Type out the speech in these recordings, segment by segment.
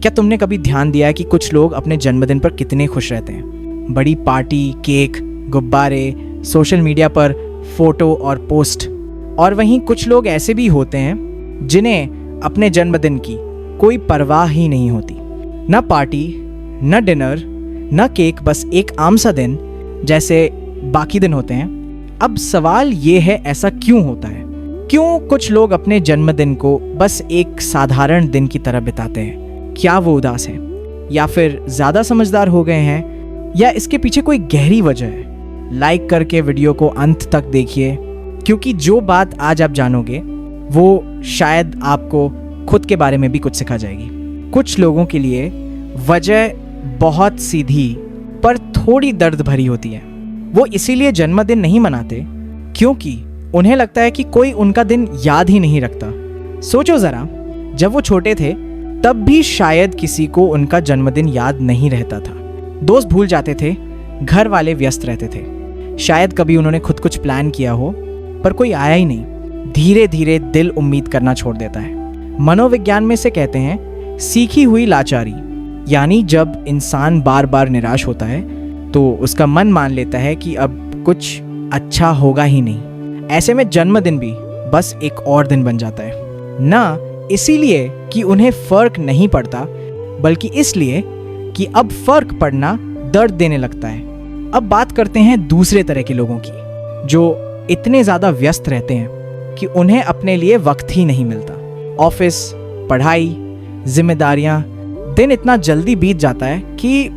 क्या तुमने कभी ध्यान दिया है कि कुछ लोग अपने जन्मदिन पर कितने खुश रहते हैं? बड़ी पार्टी, केक, गुब्बारे, सोशल मीडिया पर फोटो और पोस्ट। और वहीं कुछ लोग ऐसे भी होते हैं जिन्हें अपने जन्मदिन की कोई परवाह ही नहीं होती। न पार्टी, न डिनर, न केक, बस एक आम सा दिन जैसे बाकी दिन होते हैं। अब सवाल ये है, ऐसा क्यों होता है? क्यों कुछ लोग अपने जन्मदिन को बस एक साधारण दिन की तरह बिताते हैं? क्या वो उदास हैं, या फिर ज़्यादा समझदार हो गए हैं, या इसके पीछे कोई गहरी वजह है? लाइक करके वीडियो को अंत तक देखिए, क्योंकि जो बात आज आप जानोगे वो शायद आपको खुद के बारे में भी कुछ सिखा जाएगी। कुछ लोगों के लिए वजह बहुत सीधी पर थोड़ी दर्द भरी होती है। वो इसीलिए जन्मदिन नहीं मनाते क्योंकि उन्हें लगता है कि कोई उनका दिन याद ही नहीं रखता। सोचो ज़रा, जब वो छोटे थे तब भी शायद किसी को उनका जन्मदिन याद नहीं रहता था। दोस्त भूल जाते थे, घर वाले व्यस्त रहते थे, शायद कभी उन्होंने खुद कुछ प्लान किया हो पर कोई आया ही नहीं। धीरे धीरे दिल उम्मीद करना छोड़ देता है। मनोविज्ञान में से कहते हैं सीखी हुई लाचारी, यानी जब इंसान बार बार निराश होता है तो उसका मन मान लेता है कि अब कुछ अच्छा होगा ही नहीं। ऐसे में जन्मदिन भी बस एक और दिन बन जाता है, ना इसीलिए कि उन्हें फर्क नहीं पड़ता, बल्कि इसलिए कि अब फर्क पड़ना दर्द देने लगता है। अब बात करते हैं दूसरे तरह के लोगों की, जो इतने ज़्यादा व्यस्त रहते हैं कि उन्हें अपने लिए वक्त ही नहीं मिलता। ऑफिस, पढ़ाई, जिम्मेदारियां, दिन इतना जल्दी बीत जाता है कि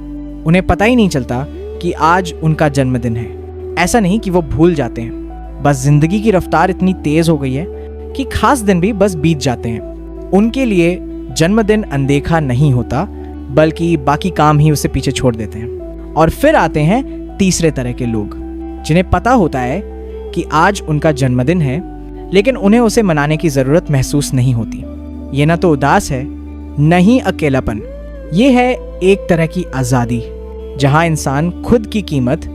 उन्हें पता ही नहीं चलता कि आज उनका जन्मदिन है। ऐसा नहीं कि वो भूल जाते हैं, बस जिंदगी की रफ्तार इतनी तेज हो गई है कि खास दिन भी बस बीत जाते हैं। उनके लिए जन्मदिन अनदेखा नहीं होता, बल्कि बाकी काम ही उसे पीछे छोड़ देते हैं। और फिर आते हैं तीसरे तरह के लोग, जिन्हें पता होता है कि आज उनका जन्मदिन है, लेकिन उन्हें उसे मनाने की ज़रूरत महसूस नहीं होती। ये ना तो उदास है, न ही अकेलापन। ये है एक तरह की आज़ादी, जहाँ इंसान खुद की कीमत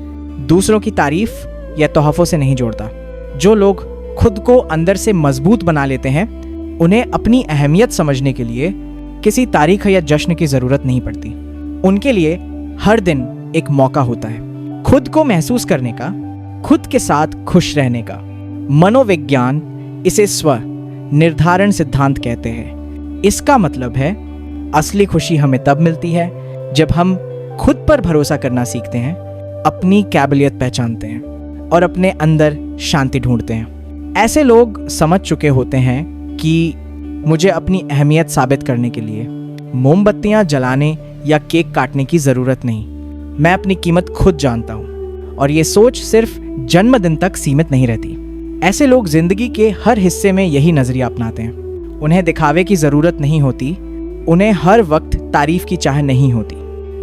दूसरों की तारीफ या तोहफ़ों से नहीं जोड़ता। जो लोग खुद को अंदर से मजबूत बना लेते हैं, उन्हें अपनी अहमियत समझने के लिए किसी तारीख या जश्न की ज़रूरत नहीं पड़ती। उनके लिए हर दिन एक मौका होता है खुद को महसूस करने का, खुद के साथ खुश रहने का। मनोविज्ञान इसे स्व निर्धारण सिद्धांत कहते हैं। इसका मतलब है असली खुशी हमें तब मिलती है जब हम खुद पर भरोसा करना सीखते हैं, अपनी काबिलियत पहचानते हैं और अपने अंदर शांति ढूंढते हैं। ऐसे लोग समझ चुके होते हैं कि मुझे अपनी अहमियत साबित करने के लिए मोमबत्तियां जलाने या केक काटने की ज़रूरत नहीं। मैं अपनी कीमत खुद जानता हूँ। और ये सोच सिर्फ जन्मदिन तक सीमित नहीं रहती। ऐसे लोग जिंदगी के हर हिस्से में यही नज़रिया अपनाते हैं। उन्हें दिखावे की ज़रूरत नहीं होती, उन्हें हर वक्त तारीफ की चाह नहीं होती।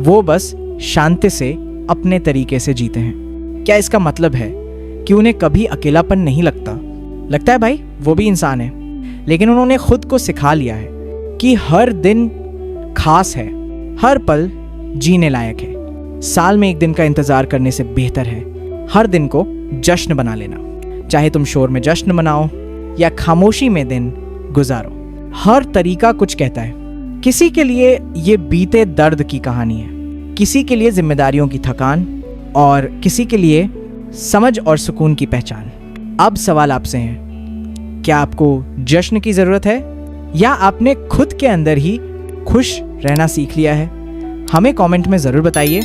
वो बस शांति से अपने तरीके से जीते हैं। क्या इसका मतलब है कि उन्हें कभी अकेलापन नहीं लगता? लगता है भाई, वो भी इंसान है, लेकिन उन्होंने खुद को सिखा लिया है कि हर दिन खास है, हर पल जीने लायक है। साल में एक दिन का इंतज़ार करने से बेहतर है हर दिन को जश्न बना लेना। चाहे तुम शोर में जश्न मनाओ या खामोशी में दिन गुजारो, हर तरीका कुछ कहता है। किसी के लिए ये बीते दर्द की कहानी है, किसी के लिए जिम्मेदारियों की थकान, और किसी के लिए समझ और सुकून की पहचान। अब सवाल आपसे है, क्या आपको जश्न की ज़रूरत है, या आपने खुद के अंदर ही खुश रहना सीख लिया है? हमें कमेंट में ज़रूर बताइए।